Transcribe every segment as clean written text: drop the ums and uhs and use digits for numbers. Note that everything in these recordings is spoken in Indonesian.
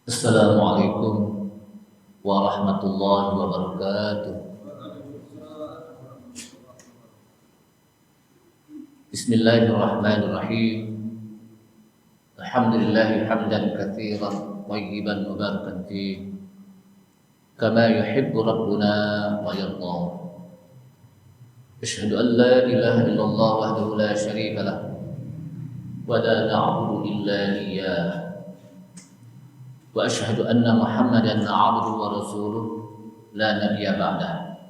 Assalamualaikum warahmatullahi wabarakatuh. Bismillahirrahmanirrahim. Alhamdulillahi hamdan katsiran thayyiban mubarakan fihi kama yuhibbu rabbuna wa yarda. Asyhadu an la ilaha illallah wahdahu la syarika lah wa la na'budu illa iyyah. Wa asyhadu anna Muhammadan 'abduhu wa rasuluh la nabiyya ba'dah.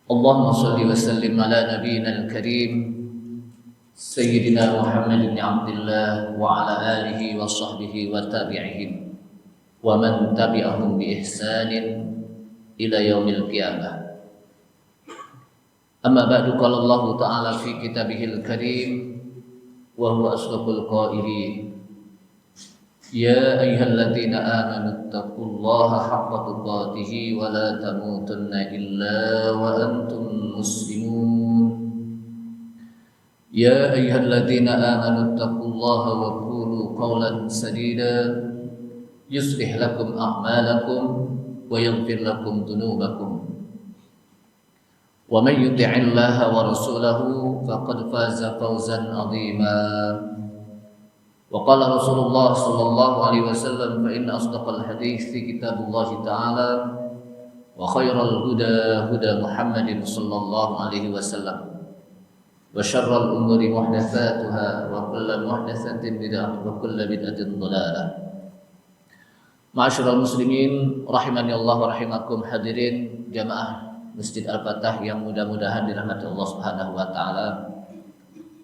Allahumma shalli wa sallim ala nabiyyina al-karim sayyidina Muhammad bin Abdullah wa ala alihi wa sahbihi wa tabi'ihim wa man tabi'ahum bi ihsanin ila yaumil qiyamah. Amma ba'du, qala Allah ta'ala fi kitabihil karim wa huwa asdaqul qailin. Ya ayyuhalladzina amanu taqullaha haqqa tuqatih wa la tamutunna illa wa antum muslimun. Ya ayyuhalladzina amanu taqullaha wa qulu qawlan sadida yuslih lakum a'malakum wa yaghfir lakum dhunubakum. Wa may yuti'illaha wa rasulahu faqad faza fawzan 'azima. وقال رسول الله صلى الله عليه وسلم فإن أصدق الحديث كتاب الله تعالى وخير الهدى هدى محمد صلى الله عليه وسلم وشر الأمور محدثاتها وكل محدثة بدعة وكل بدعة ضلالة. Ma'asyiral muslimin rahimani Allah wa rahimakum, hadirin jamaah Masjid Al-Fatah yang mudah-mudahan dirahmati Allah Subhanahu wa taala.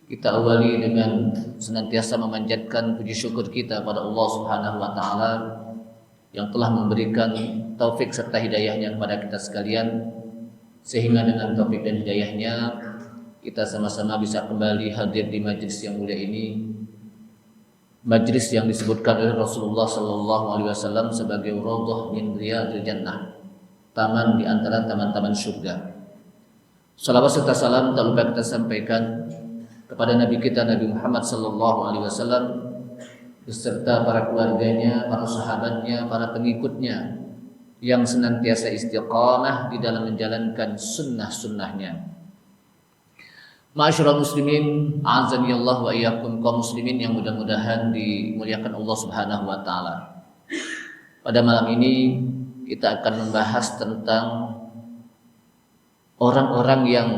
Kita awali dengan senantiasa memanjatkan puji syukur kita pada Allah Subhanahu wa taala yang telah memberikan taufik serta hidayahnya kepada kita sekalian, sehingga dengan taufik dan hidayahnya kita sama-sama bisa kembali hadir di majlis yang mulia ini, majlis yang disebutkan oleh Rasulullah sallallahu alaihi wasallam sebagai raudhah min riyadil jannah, taman di antara taman-taman surga. Salawat serta salam tak lupa kita sampaikan kepada Nabi kita Nabi Muhammad sallallahu alaihi wasallam beserta para keluarganya, para sahabatnya, para pengikutnya yang senantiasa istiqamah di dalam menjalankan sunnah-sunnahnya. Ma'asyiral muslimin, a'azani Allah wa iyyakum, kaum muslimin yang mudah-mudahan dimuliakan Allah Subhanahu wa taala. Pada malam ini kita akan membahas tentang orang-orang yang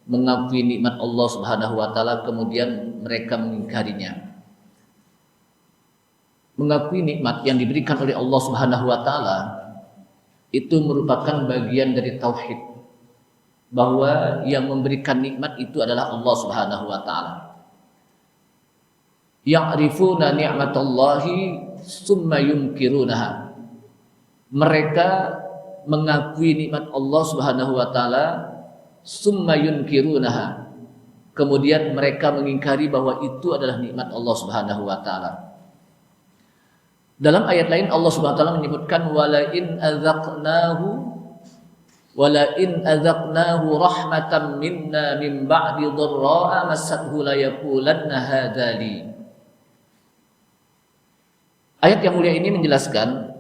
mengakui nikmat Allah Subhanahu wa taala kemudian mereka mengingkarinya. Mengakui nikmat yang diberikan oleh Allah Subhanahu wa taala itu merupakan bagian dari tauhid, bahwa yang memberikan nikmat itu adalah Allah Subhanahu wa taala. Ya'rifuna ni'matallahi summa yunkirunaha. Mereka mengakui nikmat Allah Subhanahu wa taala summa yunkirunaha, kemudian mereka mengingkari bahwa itu adalah nikmat Allah Subhanahu wa taala. Dalam ayat lain Allah Subhanahu wa taala menyebutkan wala in adzaqnahu rahmatan minna min ba'di dharra'a massathu la yaqulanna hadzali. Ayat yang mulia ini menjelaskan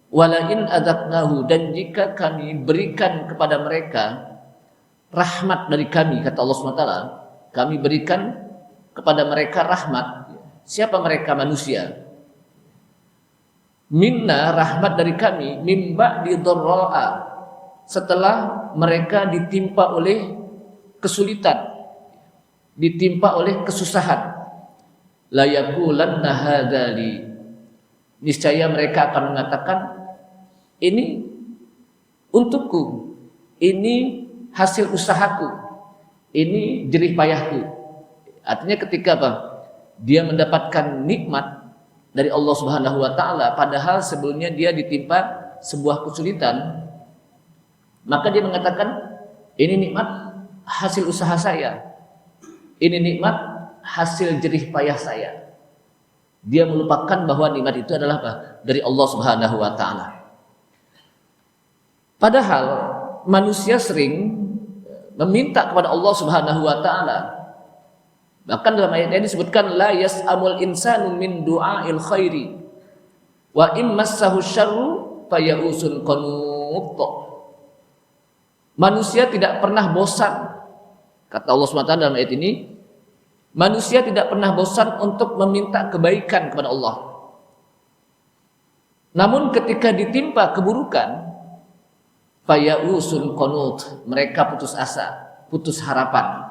wala in adzaqnahu, dan jika kami berikan kepada mereka rahmat dari kami, kata Allah SWT, kami berikan kepada mereka rahmat. Siapa mereka? Manusia. Minna, rahmat dari kami, min ba'di dharra'a, setelah mereka ditimpa oleh kesulitan, ditimpa oleh kesusahan. La yaqulanna hadzali, niscaya mereka akan mengatakan ini untukku, ini hasil usahaku, ini jerih payahku. Artinya ketika apa? Dia mendapatkan nikmat dari Allah Subhanahu wa taala padahal sebelumnya dia ditimpa sebuah kesulitan, maka dia mengatakan ini nikmat hasil usaha saya, ini nikmat hasil jerih payah saya. Dia melupakan bahwa nikmat itu adalah apa? Dari Allah Subhanahu wa taala. Padahal manusia sering meminta kepada Allah Subhanahu wa taala. Bahkan dalam ayat ini disebutkan la yas'amul insanu min du'ail khairi. Wa immassahu syarru fayausun qanut. Manusia tidak pernah bosan, kata Allah SWT dalam ayat ini, manusia tidak pernah bosan untuk meminta kebaikan kepada Allah. Namun ketika ditimpa keburukan, fayausun qanut, mereka putus asa, putus harapan.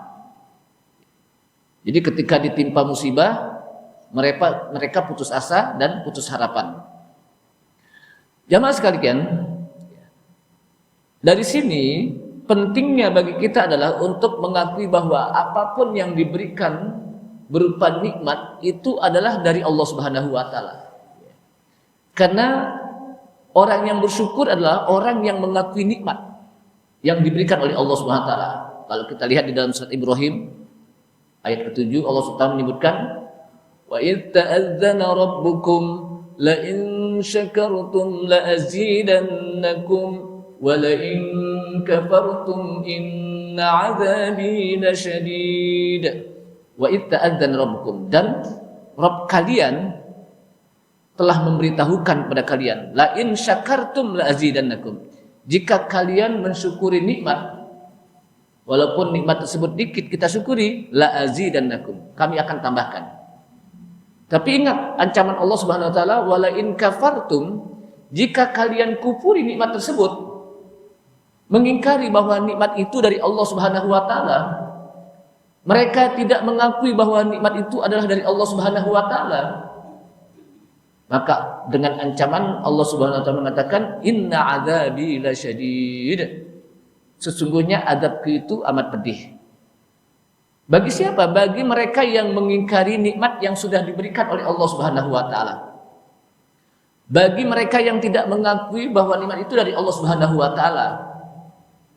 Jadi ketika ditimpa musibah, mereka putus asa dan putus harapan. Jamaah sekalian, dari sini pentingnya bagi kita adalah untuk mengakui bahwa apapun yang diberikan berupa nikmat itu adalah dari Allah Subhanahu wa taala. Karena orang yang bersyukur adalah orang yang mengakui nikmat yang diberikan oleh Allah Subhanahu wa taala. Kalau kita lihat di dalam surat Ibrahim ayat ke-7, Allah SWT menyebutkan, wa idh ta'adzana rabbukum la in syakartum la azidannakum wa la in kafartum inna 'adzabi lasyadid. Wa idh ta'adzana rabbukum, dan Rabb kalian telah memberitahukan kepada kalian, la in syakartum la azidannakum, jika kalian mensyukuri nikmat, walaupun nikmat tersebut dikit kita syukuri, la azidannakum, kami akan tambahkan. Tapi ingat ancaman Allah Subhanahu wa taala, wala in kafartum, jika kalian kufuri nikmat tersebut, mengingkari bahwa nikmat itu dari Allah Subhanahu wa taala, mereka tidak mengakui bahwa nikmat itu adalah dari Allah Subhanahu wa taala, maka dengan ancaman Allah Subhanahu wa taala mengatakan, inna adzabi lasyadid, sesungguhnya azabku itu amat pedih. Bagi siapa? Bagi mereka yang mengingkari nikmat yang sudah diberikan oleh Allah Subhanahu wa taala. Bagi mereka yang tidak mengakui bahwa nikmat itu dari Allah Subhanahu wa taala.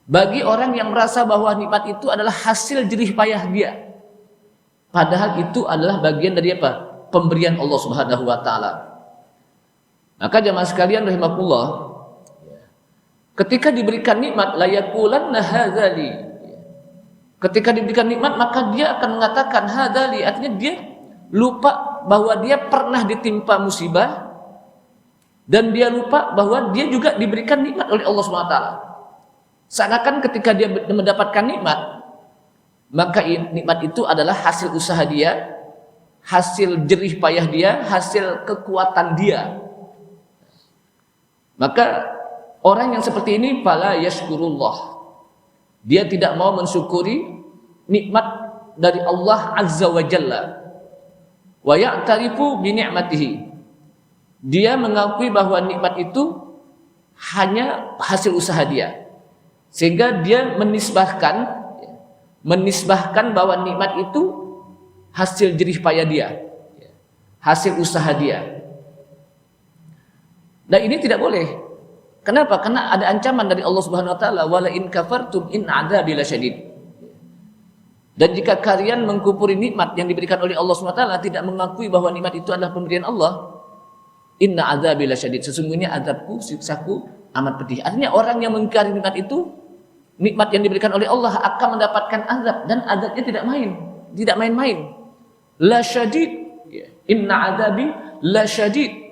Bagi orang yang merasa bahwa nikmat itu adalah hasil jerih payah dia, padahal itu adalah bagian dari apa? Pemberian Allah Subhanahu wa taala. Maka jamaah sekalian rahimakumullah, ketika diberikan nikmat, la yaqulanna hadzali, ketika diberikan nikmat maka dia akan mengatakan hadzali, artinya dia lupa bahwa dia pernah ditimpa musibah, dan dia lupa bahwa dia juga diberikan nikmat oleh Allah SWT. Seakan-akan ketika dia mendapatkan nikmat, maka nikmat itu adalah hasil usaha dia, hasil jerih payah dia, hasil kekuatan dia. Maka orang yang seperti ini fala yashkurullah, dia tidak mau mensyukuri nikmat dari Allah Azza wa Jalla. Wa ya'tarifu bi ni'matihi, dia mengakui bahwa nikmat itu hanya hasil usaha dia, sehingga dia menisbahkan bahwa nikmat itu hasil jerih payah dia, hasil usaha dia. Dan ini tidak boleh. Kenapa? Karena ada ancaman dari Allah Subhanahu wa taala, wala in kafartum in adzabi lasyadid. Dan jika kalian mengkufuri nikmat yang diberikan oleh Allah Subhanahu wa taala, tidak mengakui bahwa nikmat itu adalah pemberian Allah, inna adzabi lasyadid, sesungguhnya azabku, siksaku amat pedih. Artinya orang yang mengingkari nikmat itu, nikmat yang diberikan oleh Allah, akan mendapatkan azab, dan azabnya tidak main-main. Lasyadid, inna adzabi lasyadid.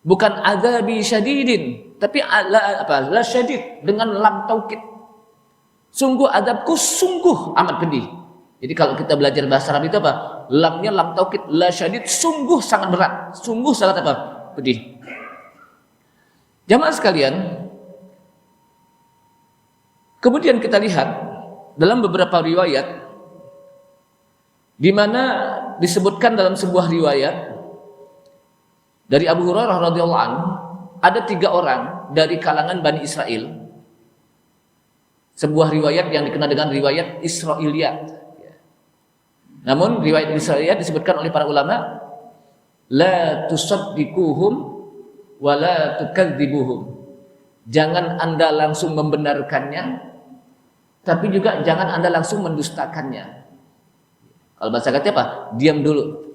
Bukan adzabi syadidin, tapi la syadid dengan lam taukid. Sungguh azabku sungguh amat pedih. Jadi kalau kita belajar bahasa Arab itu apa? Lamnya lam taukid, la syadid, sungguh sangat berat, sungguh sangat apa? Pedih. Jamaah sekalian, kemudian kita lihat dalam beberapa riwayat di mana disebutkan dalam sebuah riwayat dari Abu Hurairah radhiyallahu anhu, ada 3 orang dari kalangan Bani Israel. Sebuah riwayat yang dikenal dengan riwayat Israiliyat. Namun riwayat Israiliyat disebutkan oleh para ulama, la tusaddiquhum wa la tukadzibuhum. Jangan Anda langsung membenarkannya, tapi juga jangan Anda langsung mendustakannya. Kalau bahasa kata apa? Diam dulu.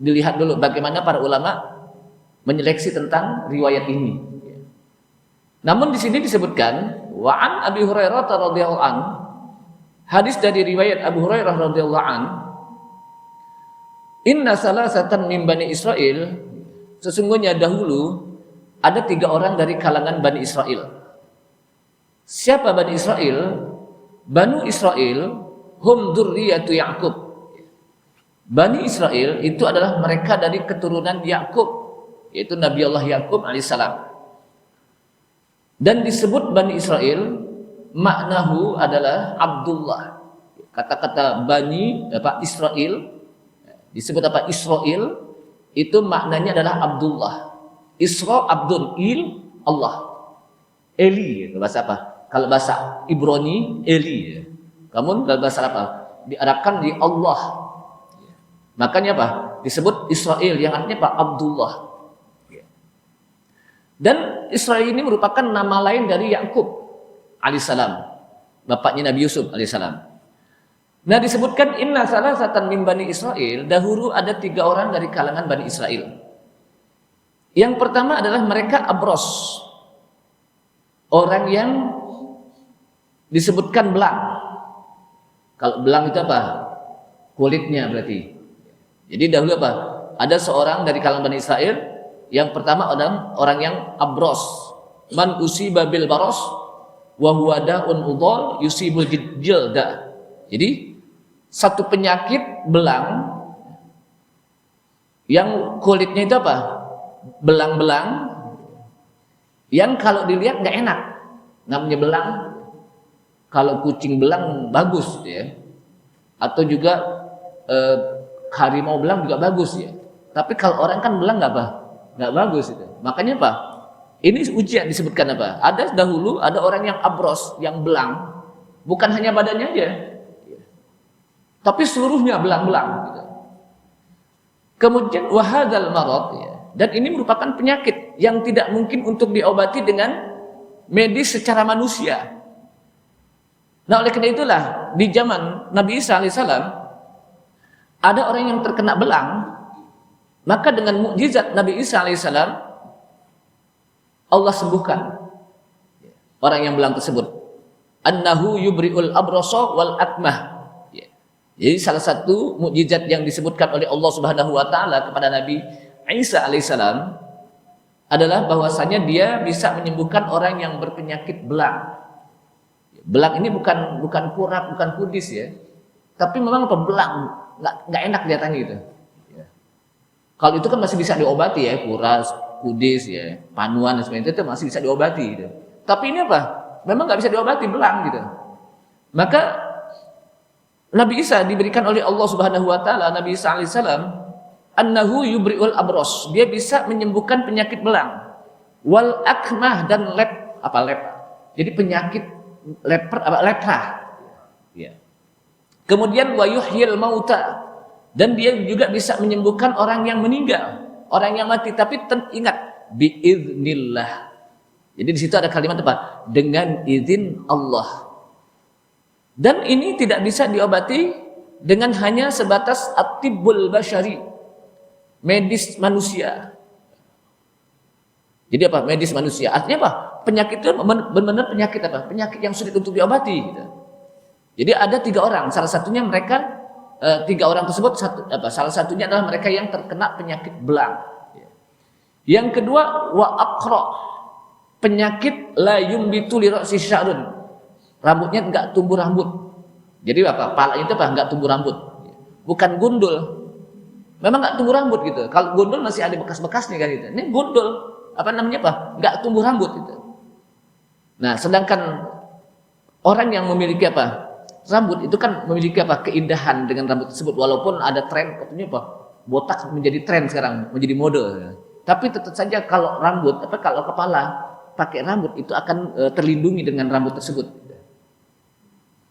Dilihat dulu bagaimana para ulama menyeleksi tentang riwayat ini. Namun di sini disebutkan wa an Abi Hurairah radhiyallahu an, hadis dari riwayat Abu Hurairah radhiyallahu an, inna salasatan min Bani Israil sesungguhnya dahulu ada 3 orang dari kalangan Bani Israel. Siapa Bani Israel? Bani Israel hum dzurriyyatu Ya'qub. Bani Israel itu adalah mereka dari keturunan Yakub, yaitu Nabi Allah Yakub alaihissalam. Dan disebut Bani Israel, maknahu adalah Abdullah. Kata-kata Bani Israel disebut Israel, itu maknanya adalah Abdullah. Isra Abdul, Il Allah. Eli, bahasa apa? Kalau bahasa Ibrani, Eli. Kamu dalam bahasa apa? Diarabkan di Allah. Makanya apa? Disebut Israel, yang artinya apa? Abdullah. Dan Israel ini merupakan nama lain dari Yakub alaihissalam, bapaknya Nabi Yusuf alaihissalam. Nah, disebutkan inna salasatan min Bani Israel, dahulu ada 3 orang dari kalangan Bani Israel. Yang pertama adalah mereka abros, orang yang disebutkan belang. Kalau belang itu apa? Kulitnya berarti. Jadi dahulu apa? Ada seorang dari kalangan Bani Israel, yang pertama orang yang abros, man usiba bil baros wa huwa da'un udhal yusibul jilda. Jadi satu penyakit belang yang kulitnya itu apa? Belang-belang yang kalau dilihat nggak enak. Namanya belang. Kalau kucing belang bagus ya. Atau juga harimau belang juga bagus ya. Tapi kalau orang kan belang nggak bagus itu. Makanya apa? Ini ujian disebutkan apa? Ada dahulu ada orang yang abros, yang belang, bukan hanya badannya aja, tapi seluruhnya belang-belang. Gitu. Kemudian wahadal marad, ya. Dan ini merupakan penyakit yang tidak mungkin untuk diobati dengan medis secara manusia. Nah, oleh karena itulah di zaman Nabi Isa alaihissalam ada orang yang terkena belang, maka dengan mukjizat Nabi Isa alaihissalam Allah sembuhkan orang yang belang tersebut. Annahu yubri'ul abrasa wal akmah. Jadi salah satu mukjizat yang disebutkan oleh Allah Subhanahu wa taala kepada Nabi Isa alaihissalam adalah bahwasanya dia bisa menyembuhkan orang yang berpenyakit belang. Belang ini bukan kurap, bukan kudis ya. Tapi memang apa, belang nggak enak kelihatannya gitu. Kalau itu kan masih bisa diobati ya, kuras, kudis ya, panuan dan sebagainya itu masih bisa diobati gitu. Tapi ini apa? Memang nggak bisa diobati, belang gitu. Maka Nabi Isa diberikan oleh Allah Subhanahu wa taala, Nabi Isa alaihissalam, annahu yubri'ul abros, dia bisa menyembuhkan penyakit belang. Wal akmah, dan lep. Jadi penyakit lepra. Ya. Kemudian wa yuhyil mauta, dan dia juga bisa menyembuhkan orang yang meninggal, orang yang mati. Tapi ingat, biiznillah. Jadi di situ ada kalimat apa? Dengan izin Allah. Dan ini tidak bisa diobati dengan hanya sebatas at-tibbul basyari, medis manusia. Jadi apa? Medis manusia. Artinya apa? Penyakit itu benar-benar penyakit apa? Penyakit yang sulit untuk diobati. Gitu. Jadi ada 3 orang. Salah satunya mereka 3 orang tersebut salah satunya adalah mereka yang terkena penyakit belang. Yang kedua wa aqra, penyakit la yumbitu li ra'si sya'run, rambutnya enggak tumbuh rambut. Jadi apa? Palanya itu apa? Enggak tumbuh rambut. Bukan gundul. Memang enggak tumbuh rambut gitu. Kalau gundul masih ada bekas-bekasnya kan gitu. Ini gundul, apa namanya apa? Enggak tumbuh rambut gitu. Nah, sedangkan orang yang memiliki apa? Rambut itu kan memiliki apa? Keindahan dengan rambut tersebut, walaupun ada tren katanya apa? Botak menjadi tren sekarang, menjadi mode. Tapi tetap saja kalau rambut, kalau kepala pakai rambut itu akan terlindungi dengan rambut tersebut.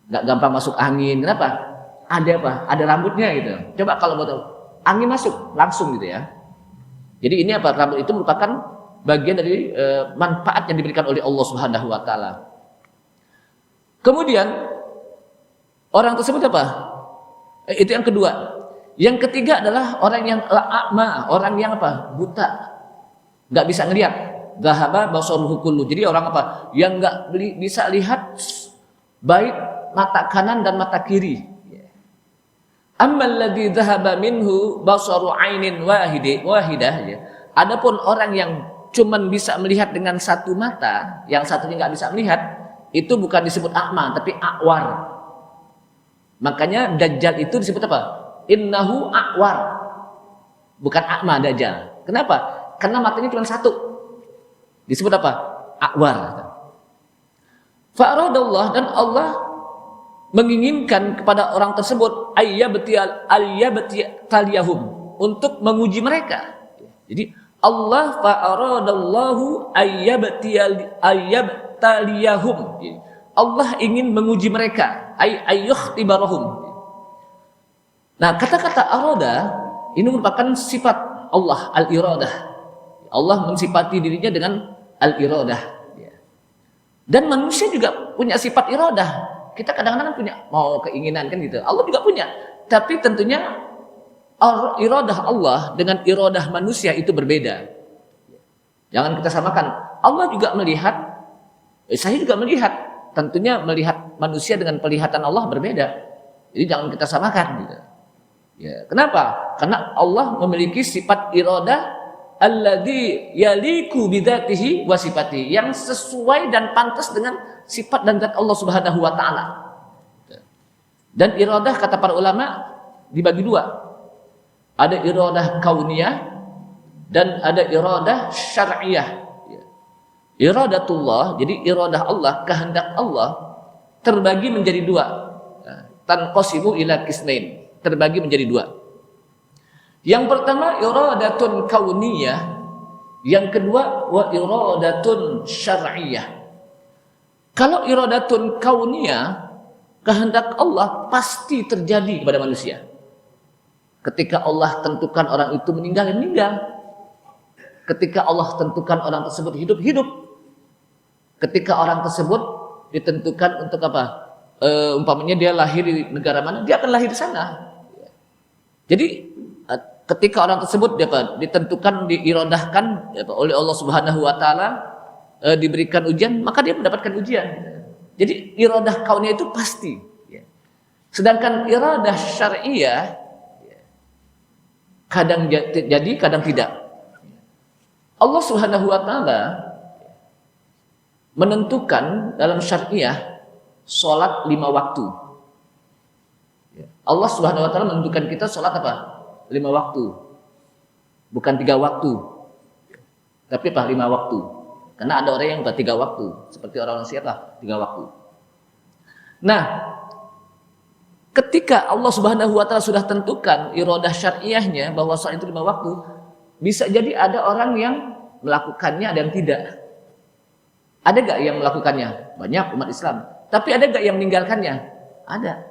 Nggak gampang masuk angin. Kenapa? Ada apa? Ada rambutnya gitu. Coba kalau mau tahu, angin masuk langsung gitu ya. Jadi ini apa? Rambut itu merupakan bagian dari manfaat yang diberikan oleh Allah Subhanahu wa taala. Kemudian orang tersebut apa? Itu yang kedua. Yang ketiga adalah orang yang a'ma, orang yang apa? Buta. Enggak bisa ngelihat. Dhahaba basaruhu kullu. Jadi orang apa? Yang enggak bisa lihat baik mata kanan dan mata kiri. Ammal ladzi dhahaba minhu basaru ainin wahidah ya. Adapun orang yang cuman bisa melihat dengan satu mata, yang satunya nggak bisa melihat, itu bukan disebut a'ma, tapi a'war. Makanya Dajjal itu disebut apa? Innahu a'war. Bukan a'ma Dajjal. Kenapa? Karena matanya cuma satu. Disebut apa? A'war. Fa'aradallah, dan Allah menginginkan kepada orang tersebut ayyabtiyahum, untuk menguji mereka. Jadi Allah fa'aradallahu ayyabtaliyahum. Allah ingin menguji mereka, ayyukhtibarahum. Nah, kata-kata arada ini merupakan sifat Allah, al-iradah. Allah mensifati dirinya dengan al-iradah. Dan manusia juga punya sifat iradah. Kita kadang-kadang punya mau keinginan kan gitu. Allah juga punya. Tapi tentunya iradah Allah dengan iradah manusia itu berbeda. Jangan kita samakan. Allah juga melihat, saya juga melihat. Tentunya melihat manusia dengan penglihatan Allah berbeda. Jadi jangan kita samakan gitu. Ya, kenapa? Karena Allah memiliki sifat iradah alladzi yaliku bidzatihi wa sifatihi, yang sesuai dan pantas dengan sifat dan zat Allah Subhanahu wa taala. Dan iradah kata para ulama dibagi dua. Ada iradah kauniyah dan ada iradah syar'iyah. Iradatullah, jadi iradah Allah, kehendak Allah terbagi menjadi dua. Tanqasimu ila qismain, terbagi menjadi dua. Yang pertama iradatun kauniyah, yang kedua wa iradatun syar'iyah. Kalau iradatun kauniyah, kehendak Allah pasti terjadi kepada manusia. Ketika Allah tentukan orang itu meninggal, meninggal. Ketika Allah tentukan orang tersebut hidup, hidup. Ketika orang tersebut ditentukan untuk apa? Umpamanya dia lahir di negara mana, dia akan lahir di sana. Jadi ketika orang tersebut ditentukan, diirodahkan oleh Allah Subhanahu wa taala, diberikan ujian, maka dia mendapatkan ujian. Jadi iradah kauniyah itu pasti. Sedangkan iradah syar'iyah kadang jadi, kadang tidak. Allah Subhanahu wa taala menentukan dalam syariah sholat 5 waktu. Allah Subhanahu wa taala menentukan kita sholat apa? 5 waktu. Bukan 3 waktu. Tapi apa? 5 waktu. Karena ada orang yang 3 waktu, seperti orang siapa? 3 waktu. Nah, ketika Allah Subhanahu wa taala sudah tentukan iradah syariahnya bahwa sholat itu 5 waktu, bisa jadi ada orang yang melakukannya, ada yang tidak. Ada gak yang melakukannya? Banyak umat Islam. Tapi ada gak yang meninggalkannya? Ada.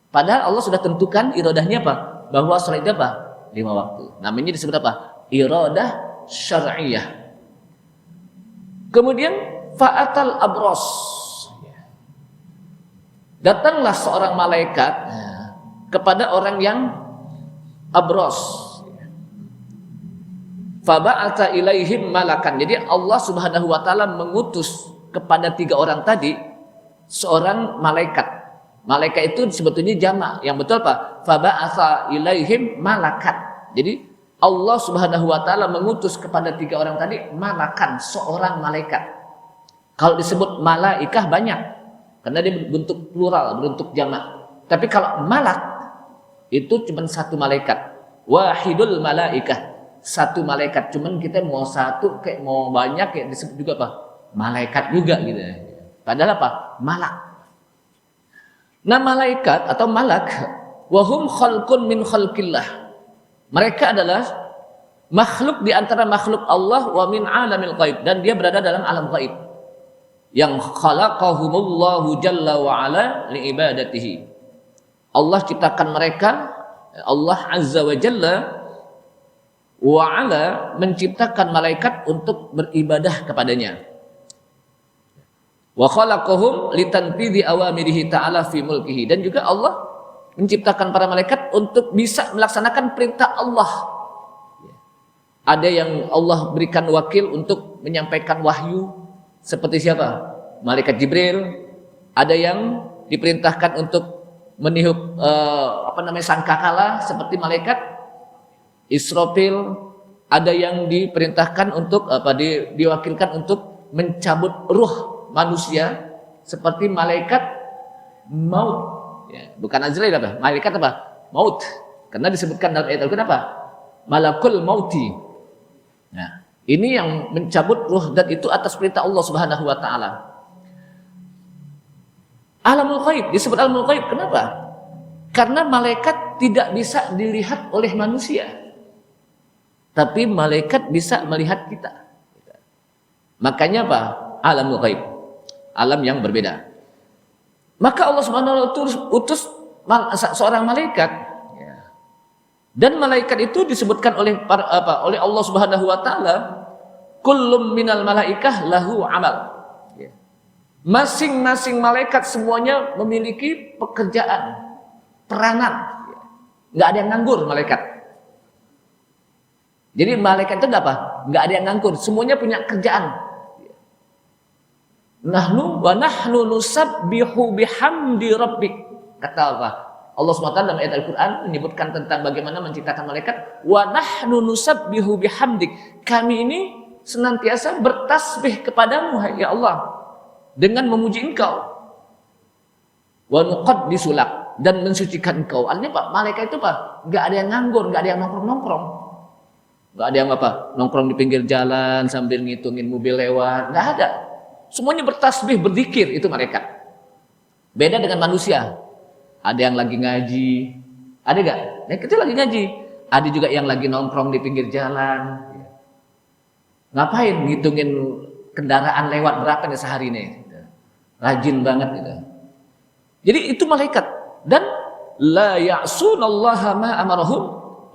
Padahal Allah sudah tentukan iradahnya apa? Bahwa sholat itu apa? 5 waktu. Namanya disebut apa? Iradah syar'iyah. Kemudian fa'atal abros. Datanglah seorang malaikat kepada orang yang abros. Faba'atha ilaihim malakan. Jadi Allah Subhanahu wa taala mengutus kepada 3 orang tadi seorang malaikat. Malaikat itu sebetulnya jamak. Yang betul apa? Faba'atha ilaihim malakan. Jadi Allah Subhanahu wa taala mengutus kepada 3 orang tadi malakan, seorang malaikat. Kalau disebut malaikah banyak, karena dia berbentuk plural, berbentuk jamak. Tapi kalau malak itu cuma 1 malaikat. Wahidul malaikah. 1 malaikat, cuman kita mau 1 kayak mau banyak kayak disebut juga apa? Malaikat juga gitu. Padahal apa? Malak. Nah, malaikat atau malak wahum khalqun min khalqillah. Mereka adalah makhluk di antara makhluk Allah, wa min alamil ghaib, dan dia berada dalam alam ghaib. Yang khalaqahumullahu jalla wa ala li ibadatihi. Allah ciptakan mereka, Allah azza wa jalla wa ala menciptakan malaikat untuk beribadah kepadanya. Wa khalaqahum litanfidhi awamirihi ta'ala fi mulkihi, dan juga Allah menciptakan para malaikat untuk bisa melaksanakan perintah Allah. Ada yang Allah berikan wakil untuk menyampaikan wahyu, seperti siapa? Malaikat Jibril. Ada yang diperintahkan untuk meniup sangkakala, seperti malaikat Israfil. ada yang diperintahkan untuk diwakilkan untuk mencabut ruh manusia seperti malaikat maut. Ya, bukan Azrail apa? Malaikat apa? Maut. Karena disebutkan dalam ayat Al-Qur'an apa? Malakul mauti. Nah, ini yang mencabut ruh dan itu atas perintah Allah Subhanahu wa taala. Alamul ghaib disebut alamul ghaib kenapa? Karena malaikat tidak bisa dilihat oleh manusia. Tapi malaikat bisa melihat kita. Makanya apa? Alamul ghaib. Alam yang berbeda. Maka Allah Subhanahu wa taala utus seorang malaikat. Dan malaikat itu disebutkan oleh oleh Allah Subhanahu wa taala, kullum minal malaikah lahu amal. Masing-masing malaikat semuanya memiliki pekerjaan, peranan. Nggak ada yang nganggur malaikat. Jadi malaikat itu apa? Nggak ada yang nganggur, semuanya punya kerjaan. Nahnu nusabbihu bihamdi rabbik. Kata apa? Allah SWT dalam ayat Al-Quran menyebutkan tentang bagaimana menciptakan malaikat. Wa nahnu nusabbihu bihamdik. Kami ini senantiasa bertasbih kepadamu, ya Allah, dengan memuji engkau. Wa nuqaddisu lak, dan mensucikan engkau. Artinya Pak, malaikat itu Pak, nggak ada yang nganggur, nggak ada yang nongkrong-nongkrong. Nggak ada yang nongkrong di pinggir jalan sambil ngitungin mobil lewat. Nggak ada. Semuanya bertasbih, berzikir, itu malaikat. Beda dengan manusia. Ada yang lagi ngaji, ada gak? Yang kecil lagi ngaji. Ada juga yang lagi nongkrong di pinggir jalan. Ngapain ngitungin kendaraan lewat berapa nih sehari nih? Rajin banget gitu. Jadi itu malaikat. Dan la ya'sunallaha ma amarahum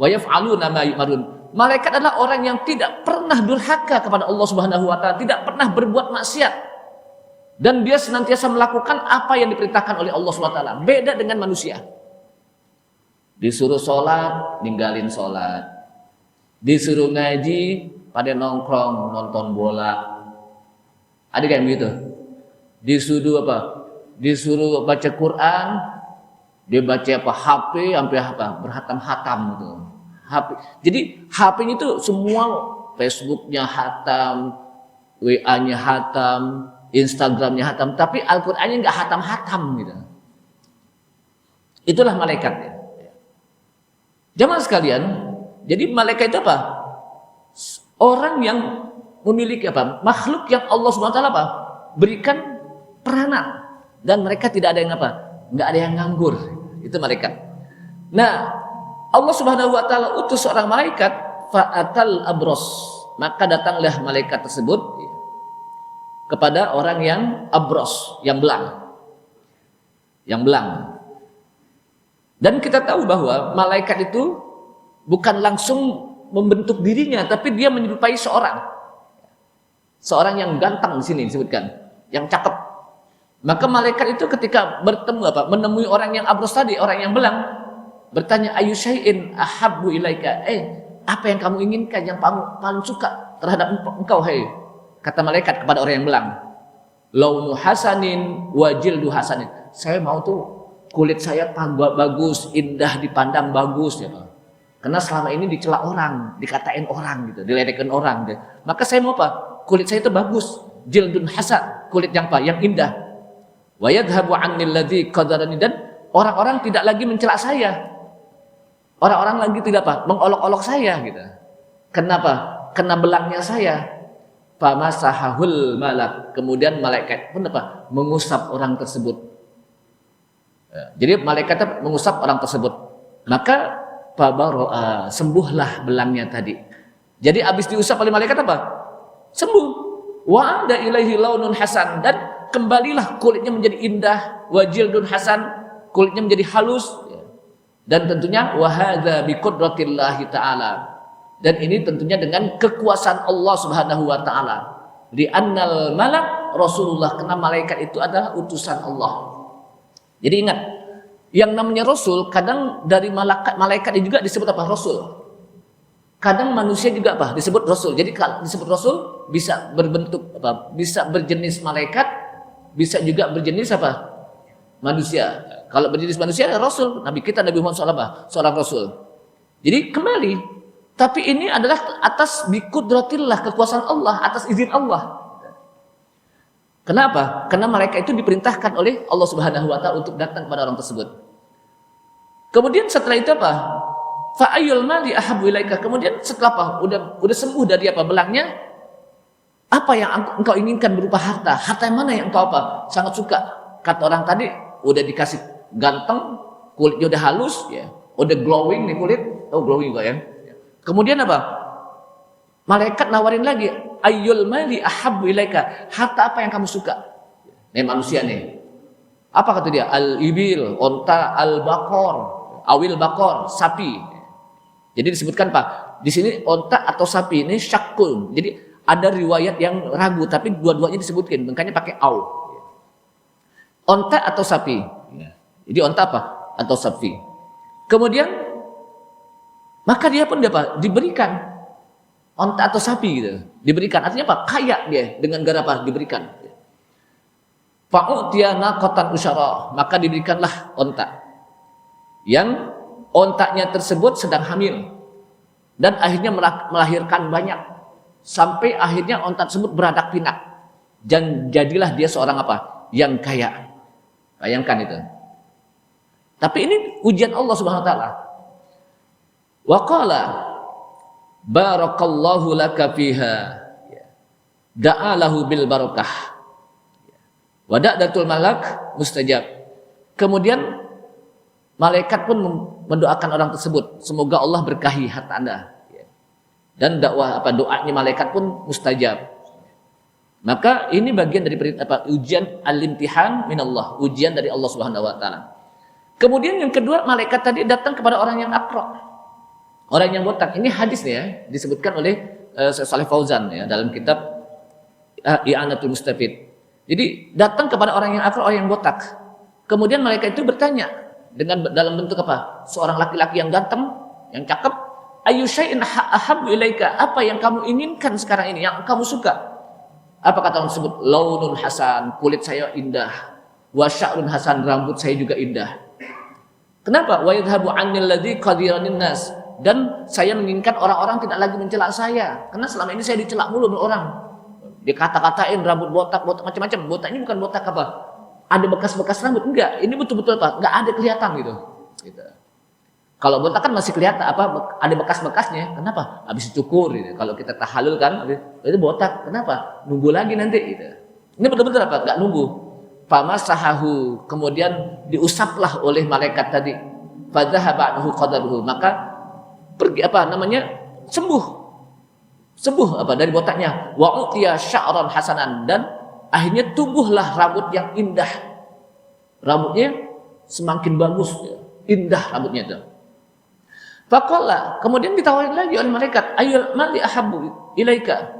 wa yaf'aluna ma yu'marun. Malaikat adalah orang yang tidak pernah durhaka kepada Allah Subhanahu wa taala, tidak pernah berbuat maksiat. Dan dia senantiasa melakukan apa yang diperintahkan oleh Allah SWT. Beda dengan manusia. Disuruh sholat, ninggalin sholat. Disuruh ngaji, pada nongkrong, nonton bola. Ada kayak begitu? Disuruh Disuruh baca Quran, dia baca HP, sampai berhatam-hatam gitu. HP. Jadi HP-nya itu semua, Facebooknya hatam, WA-nya hatam, Instagramnya hatam, tapi Al-Qur'annya nggak hatam-hatam gitu. Itulah malaikat. Jamaah sekalian, jadi malaikat itu apa? Orang yang memiliki apa? Makhluk yang Allah SWT berikan peranan, dan mereka tidak ada yang nggak ada yang nganggur. Itu malaikat. Nah, Allah Subhanahu wa taala utus seorang malaikat, fa'atal abros, maka datanglah malaikat tersebut kepada orang yang abros, yang belang. Dan kita tahu bahwa malaikat itu bukan langsung membentuk dirinya, tapi dia menyerupai seorang yang ganteng di sini disebutkan, yang cakep. Maka malaikat itu ketika bertemu menemui orang yang abros tadi, orang yang belang, bertanya, ayu syai'in ahabbu ilaika, apa yang kamu inginkan, yang paling suka terhadap engkau, kata malaikat kepada orang yang belang, launu hasanin wa jildu hasanin. Saya mau tuh kulit saya bagus, indah dipandang, bagus ya Pak. Karena selama ini dicela orang, dikatain orang gitu, diledekkan orang gitu. Maka saya mau kulit saya itu bagus, jildun hasan, kulit yang yang indah. Wa yadhhabu 'annil ladzi qadarani, dan orang-orang tidak lagi mencela saya. Orang-orang lagi tidak mengolok-olok saya gitu. Kenapa? Karena belangnya saya. Famasahahul malak, kemudian malaikat pun mengusap orang tersebut. Jadi malaikat mengusap orang tersebut, maka sembuhlah belangnya tadi. Jadi habis diusap oleh malaikat sembuh. Wa ada ilaihi launun hasan, dan kembalilah kulitnya menjadi indah. Wa jildun hasan, kulitnya menjadi halus. Dan tentunya wa hadza bi qudratillahi ta'ala. Dan ini tentunya dengan kekuasaan Allah Subhanahu wa taala. Di annal malak Rasulullah, karena malaikat itu adalah utusan Allah. Jadi ingat, yang namanya rasul kadang dari malaikat juga disebut rasul. Kadang manusia juga disebut rasul. Jadi kalau disebut rasul bisa berbentuk bisa berjenis malaikat, bisa juga berjenis manusia. Kalau berjenis manusia adalah rasul. Nabi kita Nabi Muhammad SAW seorang rasul. Jadi kembali Tapi ini adalah atas biqudratillah, kekuasaan Allah, atas izin Allah. Kenapa? Karena mereka itu diperintahkan oleh Allah Subhanahu wa taala untuk datang kepada orang tersebut. Kemudian setelah itu apa? Fa ayyul mali ahabbu ilaika. Kemudian setelah apa? Udah sembuh dari apa belangnya? Apa yang engkau inginkan berupa harta? Harta yang mana yang engkau apa? Sangat suka. Kata orang tadi udah dikasih ganteng, kulitnya udah halus ya, udah glowing nih kulit. Oh, glowing juga ya. Kemudian apa? Malaikat nawarin lagi, ayyul mali ahabbu ilaika. Harta apa yang kamu suka? Nih manusia nih. Apa kata dia? Al-ibil, onta, al-bakor, awil bakor, sapi. Jadi disebutkan Pak, di sini onta atau sapi ini syakun. Jadi ada riwayat yang ragu, tapi dua-duanya disebutkan, makanya pakai au. Onta atau sapi. Jadi onta apa? Atau sapi. Kemudian maka dia pun diberikan onta atau sapi gitu. Diberikan, artinya apa? Kaya dia dengan gara apa? Diberikan. Fa'utiya naqatan usyara, maka diberikanlah onta. Yang ontanya tersebut sedang hamil dan akhirnya melahirkan banyak sampai akhirnya onta tersebut beranak pinak dan jadilah dia seorang apa? Yang kaya. Bayangkan itu. Tapi ini ujian Allah Subhanahu wa taala. Wa qala barakallahu laka fiha. Da'a lahu bil barakah. Wa da'datul malak mustajab. Kemudian malaikat pun mendoakan orang tersebut, semoga Allah berkahi harta Anda. Dan doanya malaikat pun mustajab. Maka ini bagian dari ujian al-imtihan minallah, ujian dari Allah Subhanahu wa taala. Kemudian yang kedua, malaikat tadi datang kepada orang yang aqra. Orang yang botak. Ini hadis nih ya, disebutkan oleh Syekh Shalih Fauzan ya dalam kitab I'anatul Mustafid. Jadi datang kepada orang yang aqra, orang yang botak. Kemudian malaikat itu bertanya dengan dalam bentuk apa? Seorang laki-laki yang ganteng, yang cakep. Ayu syai'in ahabbu ilaika. Apa yang kamu inginkan sekarang ini, yang kamu suka? Apa kata orang tersebut? Launun hasan, kulit saya indah. Wa sya'run hasan, rambut saya juga indah. Kenapa? Wa yadhhabu 'anil ladzi qadiranin nas. Dan saya menginginkan orang-orang tidak lagi mencela saya. Karena selama ini saya dicela mulu oleh orang. Dikata-katain rambut botak macam-macam. Botak ini bukan botak apa? Ada bekas-bekas rambut, enggak. Ini betul-betul apa? Enggak ada kelihatan gitu. Kalau botak kan masih kelihatan apa? Ada bekas-bekasnya. Kenapa? Habis cukur gitu. Kalau kita tahalul kan, itu botak. Kenapa? Nunggu lagi nanti gitu. Ini betul-betul apa? Enggak nunggu. Famasahahu, kemudian diusaplah oleh malaikat tadi. Fadhahaba anhu qadaruhu, maka pergi sembuh dari botaknya. Wa utiya sya'ran hasanan, dan akhirnya tumbuhlah rambut yang indah. Rambutnya semakin bagus, indah rambutnya itu. Faqala, kemudian ditawarin lagi oleh malaikat, ayyul mali ahabbu ilaika.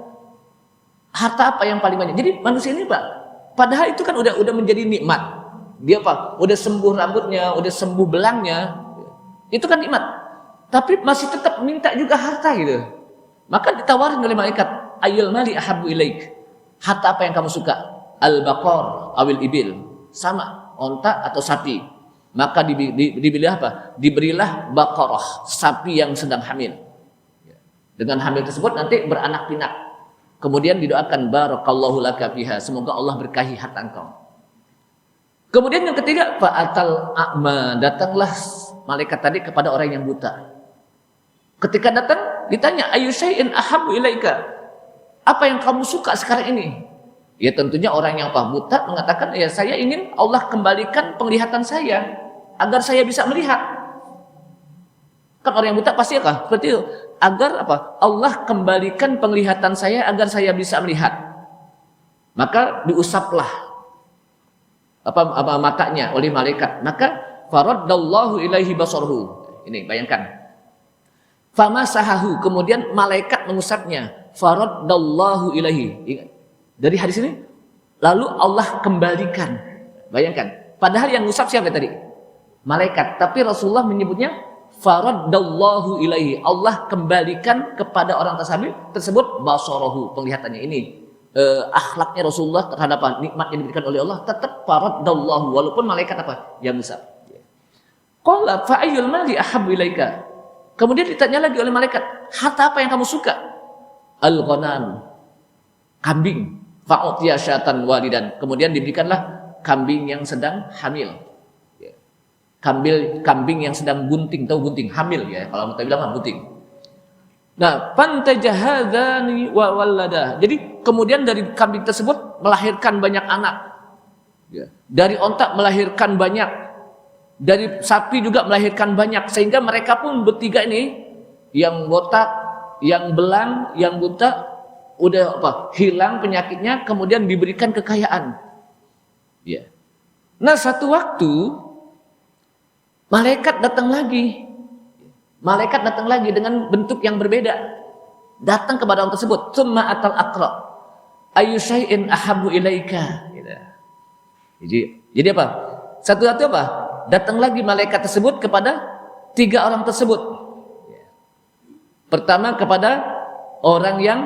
Harta apa yang paling banyak? Jadi manusia ini Pak, padahal itu kan udah menjadi nikmat. Dia apa? Udah sembuh rambutnya, udah sembuh belangnya. Itu kan nikmat. Tapi masih tetap minta juga harta gitu. Maka ditawarin oleh malaikat, ayyul mali ahabbu ilaik. Harta apa yang kamu suka? Al-baqar awil ibil. Sama, onta atau sapi. Maka diberilah apa? Diberilah baqarah, sapi yang sedang hamil. Dengan hamil tersebut nanti beranak pinak. Kemudian didoakan barakallahu laka fiha, semoga Allah berkahi harta engkau. Kemudian yang ketiga, fa'atal a'ma, datanglah malaikat tadi kepada orang yang buta. Ketika datang ditanya, ayu syai'in ahabbu ilaika. Apa yang kamu suka sekarang ini? Ya tentunya orang yang buta mengatakan, ya saya ingin Allah kembalikan penglihatan saya agar saya bisa melihat. Kan orang yang buta pasti apa? Seperti itu. Agar apa? Allah kembalikan penglihatan saya agar saya bisa melihat. Maka diusaplah matanya oleh malaikat. Maka faraddallahu ilaihi basarhu. Ini bayangkan. Famasahahu, kemudian malaikat mengusapnya. Faraddallahu ilaihi. Dari hadis ini, lalu Allah kembalikan. Bayangkan. Padahal yang ngusap siapa tadi? Malaikat. Tapi Rasulullah menyebutnya faraddallahu ilaihi. Allah kembalikan kepada orang tersebut basarahu, penglihatannya. Ini akhlaknya Rasulullah terhadap nikmat yang diberikan oleh Allah, tetap faraddallahu, walaupun malaikat apa? Yang ngusap. Qala fa ayyul mali ahabbu ilaika. Kemudian ditanya lagi oleh malaikat, harta apa yang kamu suka? Al-ghanam, kambing. Fa'utiya syatan walidan. Kemudian diberikanlah kambing yang sedang hamil. Kambing yang sedang bunting, tahu bunting, hamil ya. Kalau kita bilang bunting. Nah, fantajahadzani wa wallada. Jadi kemudian dari kambing tersebut melahirkan banyak anak. Dari onta melahirkan banyak. Dari sapi juga melahirkan banyak, sehingga mereka pun bertiga ini, yang botak, yang belang, yang buta, udah hilang penyakitnya, kemudian diberikan kekayaan. Ya. Nah, satu waktu malaikat datang lagi. Malaikat datang lagi dengan bentuk yang berbeda. Datang kepada orang tersebut, tsumma atal aqra. Ayyu syai'in ahabbu ilaika. Jadi apa? Satu-satu apa? Datang lagi malaikat tersebut kepada tiga orang tersebut. Pertama kepada orang yang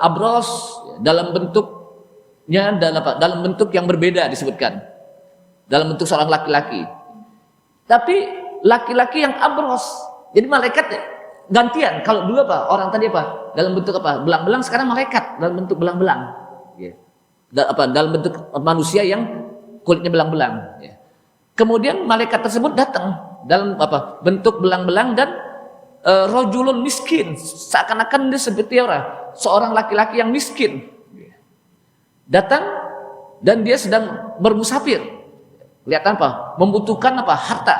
abros, dalam bentuknya dalam bentuk yang berbeda disebutkan, dalam bentuk seorang laki-laki. Tapi laki-laki yang abros. Jadi malaikat gantian. Kalau dulu orang tadi dalam bentuk belang-belang, sekarang malaikat dalam bentuk belang-belang. Dalam bentuk manusia yang kulitnya belang-belang. Kemudian malaikat tersebut datang dalam bentuk belang-belang dan rojulun miskin, seakan-akan dia seperti seorang laki-laki yang miskin. Datang dan dia sedang bermusafir. Lihat membutuhkan harta.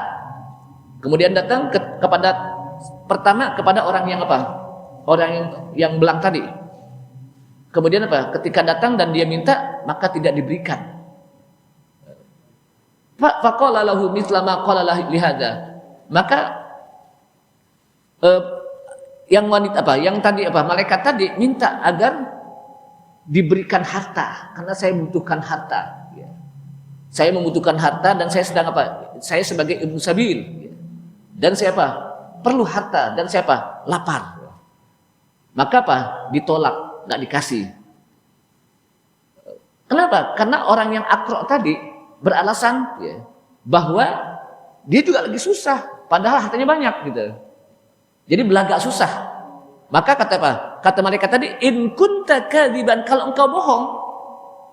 Kemudian datang pertama kepada orang yang orang yang belang tadi. Kemudian ketika datang dan dia minta, maka tidak diberikan. Faqala lahu mithla ma qala li hadza. Maka yang wanita yang tadi malaikat tadi minta agar diberikan harta, karena saya membutuhkan harta. Saya membutuhkan harta dan saya sedang saya sebagai ibnu sabil. Dan saya perlu harta dan saya lapar. Maka ditolak, nggak dikasih. Kenapa? Karena orang yang akro tadi beralasan bahwa dia juga lagi susah, padahal hartanya banyak gitu. Jadi belagak susah. Maka kata malaikat tadi, in kunta kadziban, kalau engkau bohong,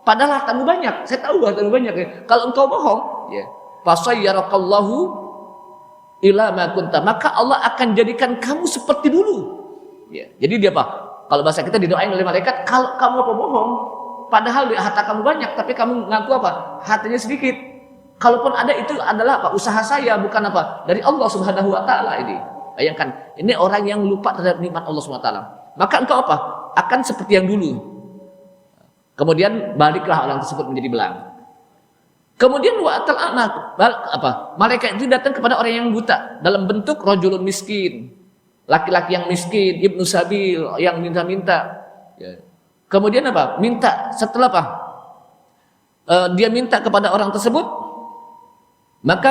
padahal hartamu banyak, saya tahu hartamu banyak ya. Kalau engkau bohong, fasayyarakallahu ila ma kunta, maka Allah akan jadikan kamu seperti dulu. Jadi dia kalau bahasa kita didoain oleh malaikat, kalau kamu bohong, padahal harta kamu banyak, tapi kamu ngaku hartanya sedikit. Kalaupun ada, itu adalah usaha saya, bukan dari Allah Subhanahu wa taala ini. Bayangkan, ini orang yang lupa terhadap nikmat Allah Subhanahu wa taala. Maka engkau akan seperti yang dulu. Kemudian baliklah orang tersebut menjadi belang. Kemudian wa'atal a'ma, malaikat itu datang kepada orang yang buta dalam bentuk rajulun miskin, laki-laki yang miskin, ibnu sabil, yang minta-minta. Kemudian minta setelah dia minta kepada orang tersebut, maka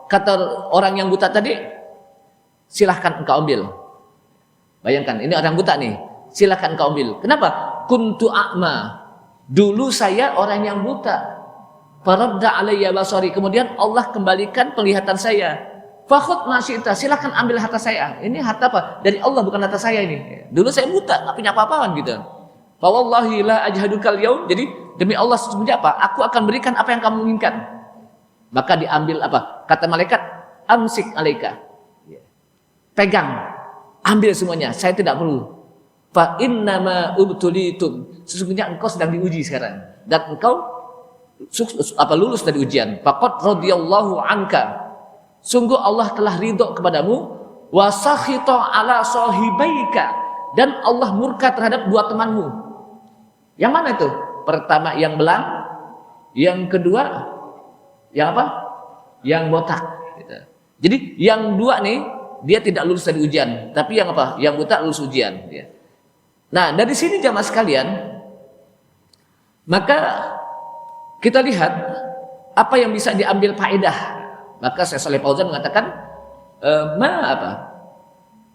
kata orang yang buta tadi, silahkan engkau ambil. Bayangkan, ini orang buta nih, silahkan engkau ambil. Kenapa? Kuntu a'ma, dulu saya orang yang buta. Faradda alayya basari, kemudian Allah kembalikan penglihatan saya. Fakhud ma syi'ta, silahkan ambil harta saya. Ini harta dari Allah, bukan harta saya ini. Dulu saya buta, nggak punya apa-apaan gitu. Fa wallahi la ajhadukal yaum, jadi demi Allah sesungguhnya aku akan berikan apa yang kamu inginkan. Maka diambil kata malaikat, amsik alaika, pegang, ambil semuanya, saya tidak perlu. Fa innama ubtulitum, sesungguhnya engkau sedang diuji sekarang, dan engkau lulus dari ujian. Faqad radhiyallahu anka, sungguh Allah telah ridho kepadamu. Wa sakhita ala sahibaika, dan Allah murka terhadap dua temanmu. Yang mana itu? Pertama yang belang, yang kedua yang yang botak gitu. Jadi yang dua nih dia tidak lulus dari ujian, tapi yang yang buta lulus ujian ya. Nah, dari sini jamaah sekalian, maka kita lihat apa yang bisa diambil faedah. Maka Syekh Shalih Fauzan mengatakan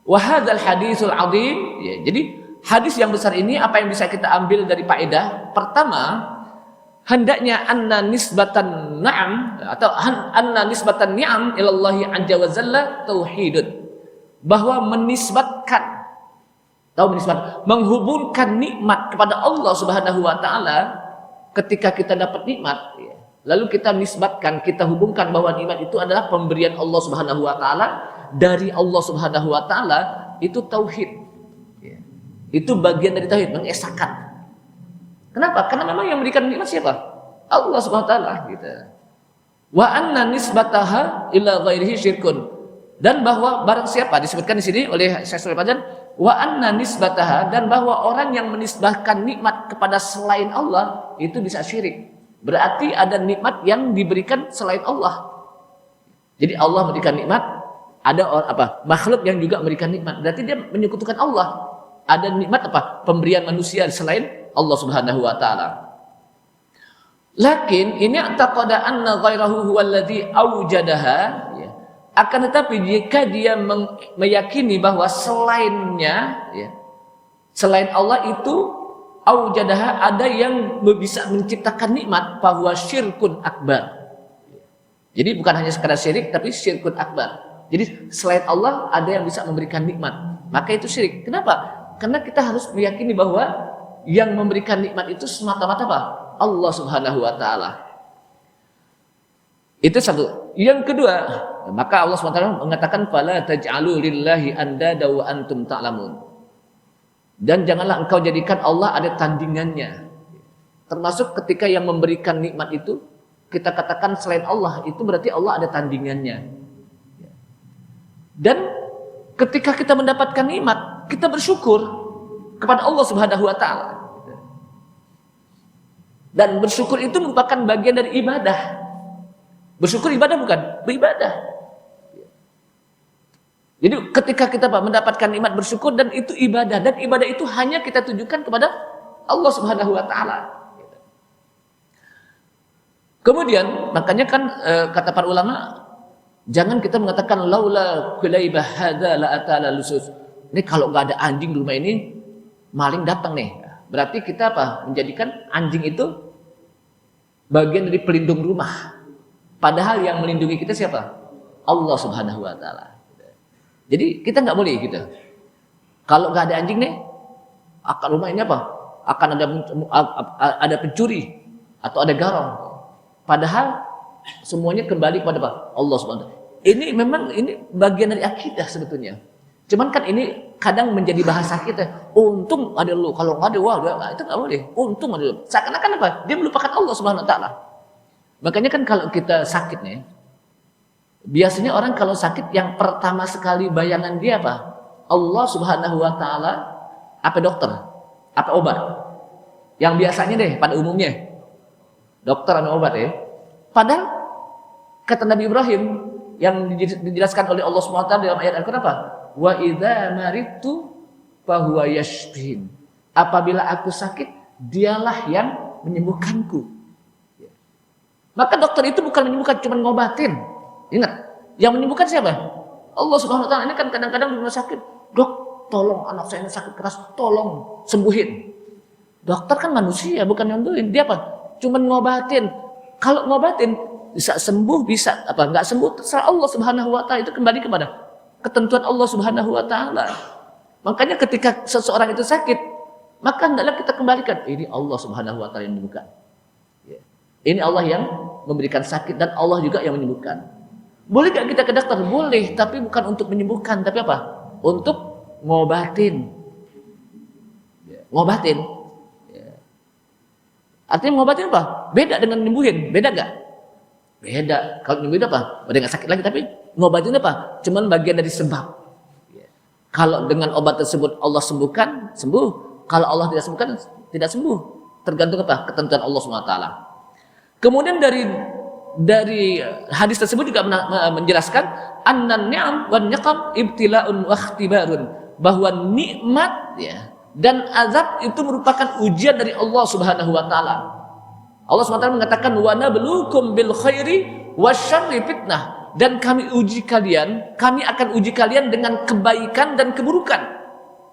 wa hadzal hadisul azim ya. Jadi hadis yang besar ini apa yang bisa kita ambil dari faedah? Pertama, hendaknya anna nisbatan na'am atau anna nisbatan ni'am ilallahi azza wa jalla tauhidun, bahwa menghubungkan nikmat kepada Allah Subhanahu wa taala. Ketika kita dapat nikmat, lalu kita nisbatkan, kita hubungkan bahwa nikmat itu adalah pemberian Allah Subhanahu wa taala dari Allah Subhanahu wa taala, itu tauhid. Itu bagian dari tauhid, mengesahkan. Kenapa? Karena memang yang memberikan nikmat siapa? Allah Subhanahu wa taala gitu. Wa anna nisbataha ila ghairihi syirkun. Dan bahwa barang siapa, disebutkan di sini oleh Syekh Shalih Al-Fauzan, wa anna nisbataha, dan bahwa orang yang menisbahkan nikmat kepada selain Allah itu bisa syirik. Berarti ada nikmat yang diberikan selain Allah. Jadi Allah memberikan nikmat, ada makhluk yang juga memberikan nikmat. Berarti dia menyekutukan Allah. Ada nikmat pemberian manusia selain Allah Subhanahu wa taala. Lakin ini taqada anna ghairahu huwallazi aujadaha. Akan tetapi jika dia meyakini bahwa selainnya, selain Allah itu aujadaha, ada yang bisa menciptakan nikmat, bahwa syirkun akbar. Jadi bukan hanya sekadar syirik, tapi syirkun akbar. Jadi selain Allah ada yang bisa memberikan nikmat, maka itu syirik. Kenapa? Karena kita harus meyakini bahwa yang memberikan nikmat itu semata-mata Allah Subhanahu wa taala. Itu satu. Yang kedua, maka Allah SWT mengatakan fala taj'alu lillahi andada wa antum ta'lamun. Dan janganlah engkau jadikan Allah ada tandingannya. Termasuk ketika yang memberikan nikmat itu kita katakan selain Allah, itu berarti Allah ada tandingannya. Dan ketika kita mendapatkan nikmat, kita bersyukur kepada Allah Subhanahu wa taala. Dan bersyukur itu merupakan bagian dari ibadah. Bersyukur ibadah bukan? Beribadah. Jadi ketika kita mendapatkan nikmat, bersyukur, dan itu ibadah, dan ibadah itu hanya kita tujukan kepada Allah Subhanahu wa taala. Kemudian makanya kan kata para ulama, jangan kita mengatakan laula kulaibah hadza la atala lusus. Ini kalau nggak ada anjing di rumah ini, maling datang nih. Berarti kita menjadikan anjing itu bagian dari pelindung rumah. Padahal yang melindungi kita siapa? Allah Subhanahu wa taala. Jadi kita nggak boleh gitu. Kalau nggak ada anjing nih, akan rumah ini akan ada pencuri atau ada garong. Padahal semuanya kembali kepada Allah Subhanahu wa taala. Ini memang bagian dari akidah sebetulnya. Cuman kan ini kadang menjadi bahasa kita. Untung ada lu, kalau nggak ada itu nggak boleh. Untung ada lu. Seakan-akan dia melupakan Allah Subhanahu wa taala. Makanya kan kalau kita sakit nih, biasanya orang kalau sakit yang pertama sekali bayangan dia Allah Subhanahu wa taala, dokter, obat. Yang biasanya deh pada umumnya dokter dan obat ya. Padahal kata Nabi Ibrahim yang dijelaskan oleh Allah Subhanahu wa taala dalam ayat Al-Qur'an wa idza maridtu fahuwa yashfin. Apabila aku sakit, dialah yang menyembuhkanku. Maka dokter itu bukan menyembuhkan, cuma ngobatin. Ingat, yang menyembuhkan siapa? Allah Subhanahu wa taala. Ini kan kadang-kadang di rumah sakit, "Dok, tolong anak saya ini sakit keras, tolong sembuhin." Dokter kan manusia, bukan nyembuhin. Dia cuma ngobatin. Kalau ngobatin bisa sembuh, bisa enggak sembuh, terserah Allah Subhanahu wa taala. Itu kembali kepada ketentuan Allah Subhanahu wa taala. Makanya ketika seseorang itu sakit, maka hendaklah kita kembalikan, ini Allah Subhanahu wa taala yang menyembuhkan. Ini Allah yang memberikan sakit, dan Allah juga yang menyembuhkan. Boleh gak kita ke dokter? Boleh, tapi bukan untuk menyembuhkan, tapi untuk ngobatin. Ngobatin. Artinya ngobatin beda dengan menyembuhin. Beda gak? Beda. Kalau menyembuhin udah gak sakit lagi, tapi ngobatin cuman bagian dari sebab. Kalau dengan obat tersebut Allah sembuhkan, sembuh. Kalau Allah tidak sembuhkan, tidak sembuh. Tergantung ketentuan Allah SWT. Kemudian dari hadis tersebut juga menjelaskan annan ni'am wan niqam ibtila'un wa ikhtibarun, bahwa nikmat dan azab itu merupakan ujian dari Allah Subhanahu wa taala. Allah Subhanahu wa taala mengatakan wa nabluukum bil khairi wasyarri fitnah, dan kami akan uji kalian dengan kebaikan dan keburukan.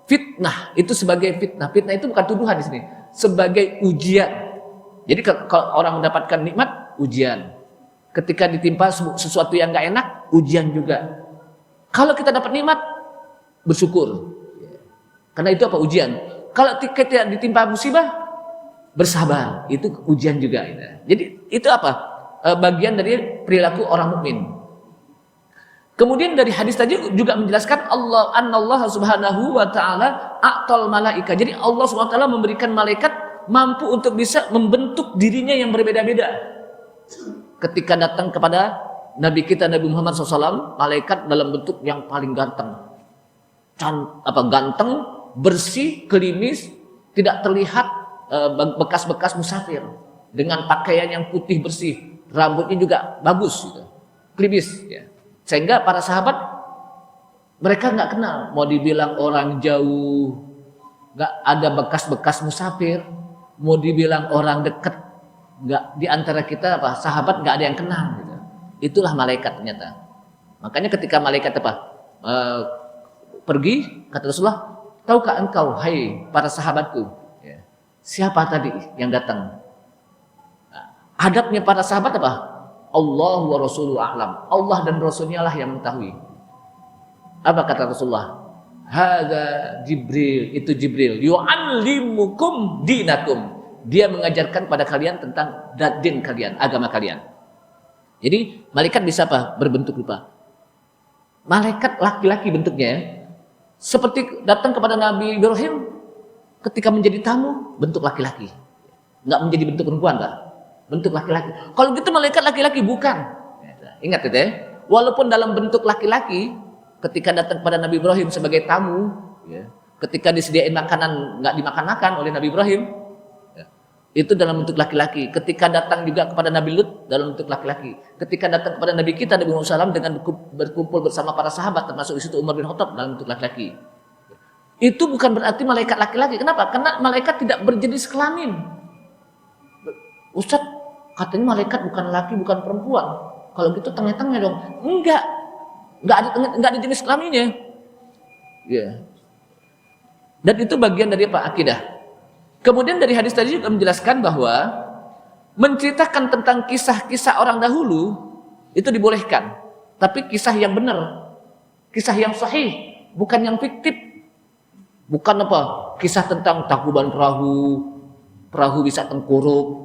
Fitnah itu sebagai fitnah. Fitnah itu bukan tuduhan di sini, sebagai ujian. Jadi kalau orang mendapatkan nikmat, ujian. Ketika ditimpa sesuatu yang nggak enak, ujian juga. Kalau kita dapat nikmat, bersyukur. Karena itu apa? Ujian. Kalau kita ditimpa musibah, bersabar. Itu ujian juga. Jadi itu apa? Bagian dari perilaku orang mukmin. Kemudian dari hadis tadi juga menjelaskan Allah Subhanahu wa taala a'tal malaika. Jadi Allah Subhanahu wa taala memberikan malaikat mampu untuk bisa membentuk dirinya yang berbeda-beda. Ketika datang kepada Nabi kita Nabi Muhammad SAW, malaikat dalam bentuk yang paling ganteng. Ganteng, bersih, klimis, tidak terlihat bekas-bekas musafir, dengan pakaian yang putih bersih, rambutnya juga bagus gitu. Klimis ya. Sehingga para sahabat mereka nggak kenal, mau dibilang orang jauh, nggak ada bekas-bekas musafir, mau dibilang orang dekat, nggak, di antara kita sahabat nggak ada yang kenal gitu. Itulah malaikat ternyata. Makanya ketika malaikat pergi, kata Rasulullah, tahukah engkau hai para sahabatku, siapa tadi yang datang? Hadapnya para sahabat apa? Allah wa rasuluhu a'lam. Allah dan Rasulnya lah yang mengetahui. Apa kata Rasulullah? Hadza Jibril, itu Jibril. Yu'allimukum dinakum. Dia mengajarkan pada kalian tentang din kalian, agama kalian. Jadi malaikat bisa apa? Berbentuk rupa. Malaikat laki-laki bentuknya, seperti datang kepada Nabi Ibrahim ketika menjadi tamu, bentuk laki-laki. Enggak menjadi bentuk perempuan, Pak. Bentuk laki-laki. Kalau gitu malaikat laki-laki bukan. Ingat itu ya. Walaupun dalam bentuk laki-laki, ketika datang kepada Nabi Ibrahim sebagai tamu, ketika disediain makanan nggak dimakan-makan oleh Nabi Ibrahim, itu dalam bentuk laki-laki. Ketika datang juga kepada Nabi Lut dalam bentuk laki-laki. Ketika datang kepada Nabi kita Nabi Muhammad SAW dengan berkumpul bersama para sahabat, termasuk di situ Umar bin Khattab, dalam bentuk laki-laki. Itu bukan berarti malaikat laki-laki. Kenapa? Karena malaikat tidak berjenis kelamin. Ustaz, katanya malaikat bukan laki, bukan perempuan. Kalau gitu tengah-tengah dong. Enggak ada jenis kelaminnya. Dan itu bagian dari apa? Akidah. Kemudian dari hadis tadi juga menjelaskan bahwa menceritakan tentang kisah-kisah orang dahulu itu dibolehkan, tapi kisah yang benar, kisah yang sahih, bukan yang fiktif. Bukan kisah tentang takuban perahu bisa tengkurap,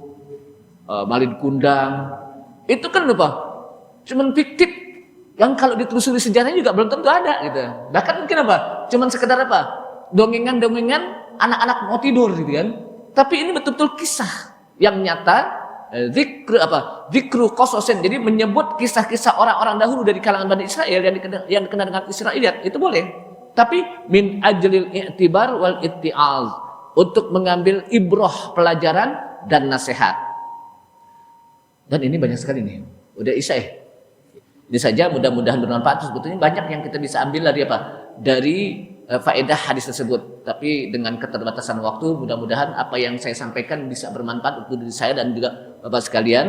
malin kundang, itu kan cuman fiktif yang kalau ditelusuri sejarahnya juga belum tentu ada gitu. Bahkan mungkin cuman sekedar dongengan-dongengan anak-anak mau tidur gitu kan. Tapi ini betul-betul kisah yang nyata, zikru qasasin, jadi menyebut kisah-kisah orang-orang dahulu dari kalangan Bani Israel yang dikenal dengan Israiliyat, itu boleh. Tapi min ajlil i'tibar wal itti'az, untuk mengambil ibrah, pelajaran dan nasihat. Dan ini banyak sekali nih. Udah isya ya. Ini saja mudah-mudahan bermanfaat. Sebetulnya banyak yang kita bisa ambil dari dari faedah hadis tersebut. Tapi dengan keterbatasan waktu, mudah-mudahan apa yang saya sampaikan bisa bermanfaat untuk diri saya dan juga Bapak sekalian,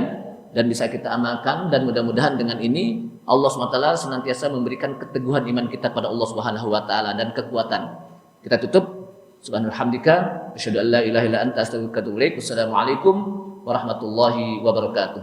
dan bisa kita amalkan. Dan mudah-mudahan dengan ini Allah SWT senantiasa memberikan keteguhan iman kita pada Allah Subhanahu wa taala dan kekuatan. Kita tutup. Subhanalhamdika asyhadu an la ilaha illa anta astaghfiruka wa atubu ilaik. Wassalamualaikum warahmatullahi wabarakatuh.